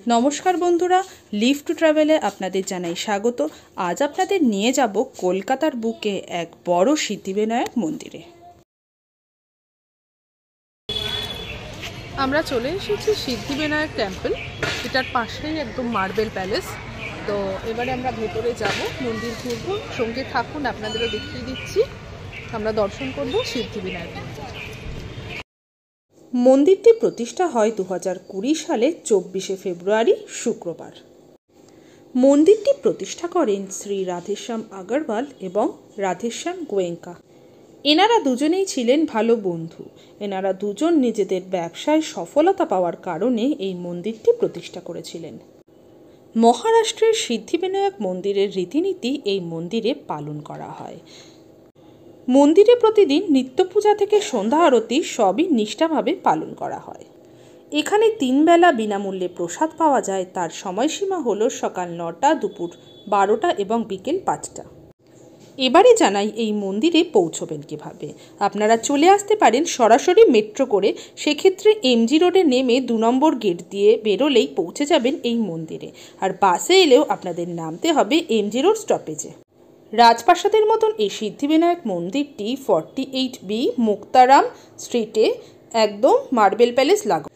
নমস্কার বন্ধুরা, leave to ট্রাভেলে আপনাদের জানাই স্বাগত। আজ আপনাদের নিয়ে যাব কলকাতার বুকে এক বড় সিদ্ধিবিনায়ক মন্দিরে। আমরা চলে এসেছি সিদ্ধিবিনায়ক টেম্পল, এটার পাশেই একদম মার্বেল প্যালেস। তো এবারে আমরা ভেতরে যাব, মন্দির ঘুরব, সঙ্গে থাকুন, আপনাদেরও দেখিয়ে দিচ্ছি। আমরা দর্শন করব সিদ্ধিবিনায়ক মন্দির। মন্দিরটি প্রতিষ্ঠা হয় 2020 সালে 24শে ফেব্রুয়ারি শুক্রবার। মন্দিরটি প্রতিষ্ঠা করেন শ্রী রাধেশ্যাম আগরওয়াল এবং রাধেশ্যাম গোয়েঙ্কা। এনারা দুজনেই ছিলেন ভালো বন্ধু। এনারা দুজন নিজেদের ব্যবসায় সফলতা পাওয়ার কারণে এই মন্দিরটি প্রতিষ্ঠা করেছিলেন। মহারাষ্ট্রের সিদ্ধিবিনায়ক মন্দিরের রীতিনীতি এই মন্দিরে পালন করা হয়। মন্দিরে প্রতিদিন নিত্য পূজা থেকে সন্ধ্যা আরতি সবই নিষ্ঠাভাবে পালন করা হয়। এখানে 3 বেলা বিনামূল্যে প্রসাদ পাওয়া যায়। তার সময়সীমা হলো সকাল 9টা, দুপুর 12টা এবং বিকেল 5টা। এবারে জানাই এই মন্দিরে পৌঁছবেন কিভাবে। আপনারা চলে আসতে পারেন সরাসরি মেট্রো করে, সেক্ষেত্রে এমজি রোডে নেমে 2 নম্বর গেট দিয়ে বেরোলেই পৌঁছে যাবেন এই মন্দিরে। আর বাসে এলেও আপনাদের নামতে হবে এমজি রোড স্টপেজে। রাজপ্রাসাদের মতন এই সিদ্ধিবিনায়ক মন্দিরটি 48B মুক্তারাম স্ট্রিটে একদম মার্বেল প্যালেস লাগোয়া।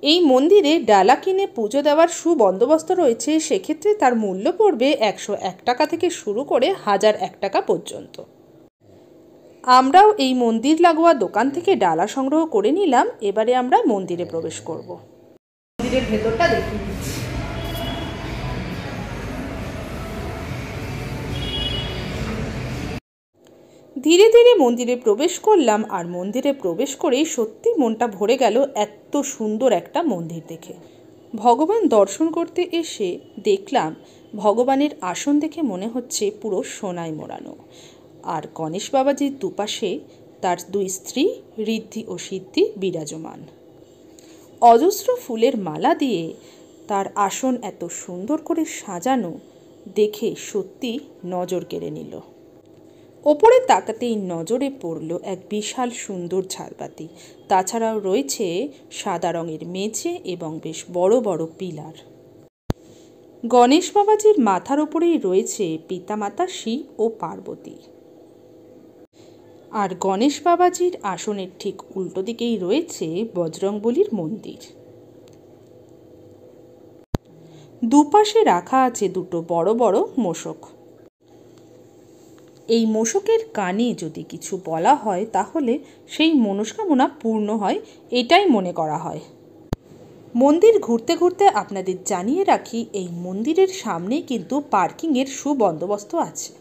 এই মন্দিরে ডালা কিনে পুজো দেওয়ার সুবন্দোবস্ত রয়েছে। সেক্ষেত্রে তার মূল্য পড়বে 101 টাকা থেকে শুরু করে 1001 টাকা পর্যন্ত। আমরাও এই মন্দির লাগোয়া দোকান থেকে ডালা সংগ্রহ করে নিলাম। এবারে আমরা মন্দিরে প্রবেশ করব। মন্দিরের ভেতরটা দেখিয়ে দিচ্ছি। ধীরে ধীরে মন্দিরে প্রবেশ করলাম, আর মন্দিরে প্রবেশ করেই সত্যি মনটা ভরে গেল এত সুন্দর একটা মন্দির দেখে। ভগবান দর্শন করতে এসে দেখলাম ভগবানের আসন দেখে মনে হচ্ছে পুরো সোনায় মোড়ানো। আর গণেশ বাবাজির দুপাশে তার 2 স্ত্রী ঋদ্ধি ও সিদ্ধি বিরাজমান। অজস্র ফুলের মালা দিয়ে তার আসন এত সুন্দর করে সাজানো দেখে সত্যি নজর কেড়ে নিল। ওপরে তাকাতেই নজরে পড়ল এক বিশাল সুন্দর ঝাড়বাতি। তাছাড়াও রয়েছে সাদা রঙের মেঝে এবং বেশ বড় বড় পিলার। গণেশ বাবাজির মাথার ওপরেই রয়েছে পিতামাতা শিব ও পার্বতী। আর গণেশ বাবাজির আসনের ঠিক উল্টো দিকেই রয়েছে বজরংবলীর মন্দির। দুপাশে রাখা আছে 2 বড় বড় মোষক। এই মোষকের কানে যদি কিছু বলা হয় তাহলে সেই মনস্কামনা পূর্ণ হয়, এটাই মনে করা হয়। মন্দির ঘুরতে ঘুরতে আপনাদের জানিয়ে রাখি, এই মন্দিরের সামনেই কিন্তু পার্কিংয়ের সুবন্দোবস্ত আছে।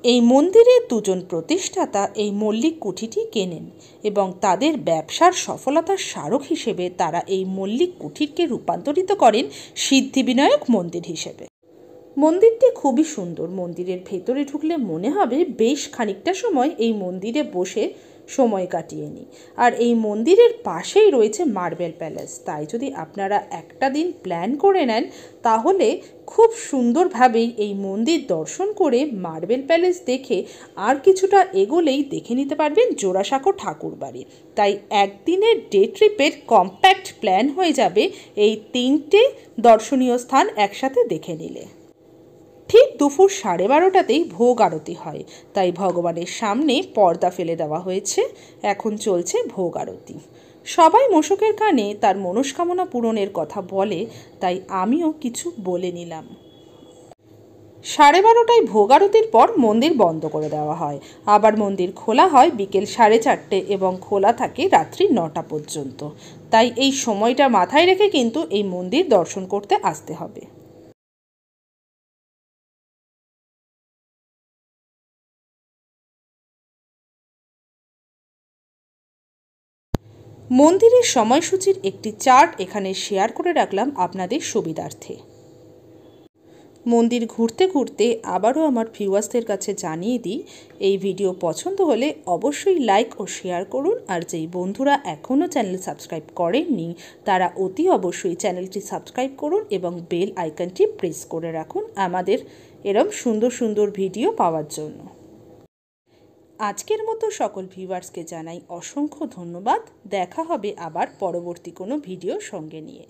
এই মন্দিরের 2 জন প্রতিষ্ঠাতা এই মল্লিক কুঠিটি কেনেন এবং তাদের ব্যবসার সফলতার স্মারক হিসেবে তারা এই মল্লিক কুঠিরকে রূপান্তরিত করেন সিদ্ধিবিনায়ক মন্দির হিসেবে। মন্দিরটি খুবই সুন্দর। মন্দিরের ভেতরে ঢুকলে মনে হবে বেশ খানিকটা সময় এই মন্দিরে বসে সময় কাটিয়ে নিই। আর এই মন্দিরের পাশেই রয়েছে মার্বেল প্যালেস। তাই যদি আপনারা একটা দিন প্ল্যান করে নেন তাহলে খুব সুন্দরভাবেই এই মন্দির দর্শন করে মার্বেল প্যালেস দেখে আর কিছুটা এগোলেই দেখে নিতে পারবেন জোড়াসাঁকো ঠাকুর বাড়ি। তাই একদিনের ডে ট্রিপের কম্প্যাক্ট প্ল্যান হয়ে যাবে এই 3টে দর্শনীয় স্থান একসাথে দেখে নিলে। ঠিক দুপুর 12:30টাতেই ভোগ আরতি হয়, তাই ভগবানের সামনে পর্দা ফেলে দেওয়া হয়েছে। এখন চলছে ভোগ আরতি। সবাই মোষকের কানে তার মনস্কামনা পূরণের কথা বলে, তাই আমিও কিছু বলে নিলাম। 12:30টায় ভোগ আরতির পর মন্দির বন্ধ করে দেওয়া হয়। আবার মন্দির খোলা হয় বিকেল 4:30 এবং খোলা থাকে রাত্রি 9টা পর্যন্ত। তাই এই সময়টা মাথায় রেখে কিন্তু এই মন্দির দর্শন করতে আসতে হবে। মন্দিরের সময়সূচির একটি চার্ট এখানে শেয়ার করে রাখলাম আপনাদের সুবিধার্থে। মন্দির ঘুরতে ঘুরতে আবারও আমার ভিউয়ার্সদের কাছে জানিয়ে দিই, এই ভিডিও পছন্দ হলে অবশ্যই লাইক ও শেয়ার করুন। আর যেই বন্ধুরা এখনও চ্যানেল সাবস্ক্রাইব করেননি তারা অতি অবশ্যই চ্যানেলটি সাবস্ক্রাইব করুন এবং বেল আইকনটি প্রেস করে রাখুন আমাদের এরম সুন্দর সুন্দর ভিডিও পাওয়ার জন্য। আজকের মতো সকল ভিউয়ার্সকে জানাই অসংখ্য ধন্যবাদ। দেখা হবে আবার পরবর্তী কোনো ভিডিও সঙ্গে নিয়ে।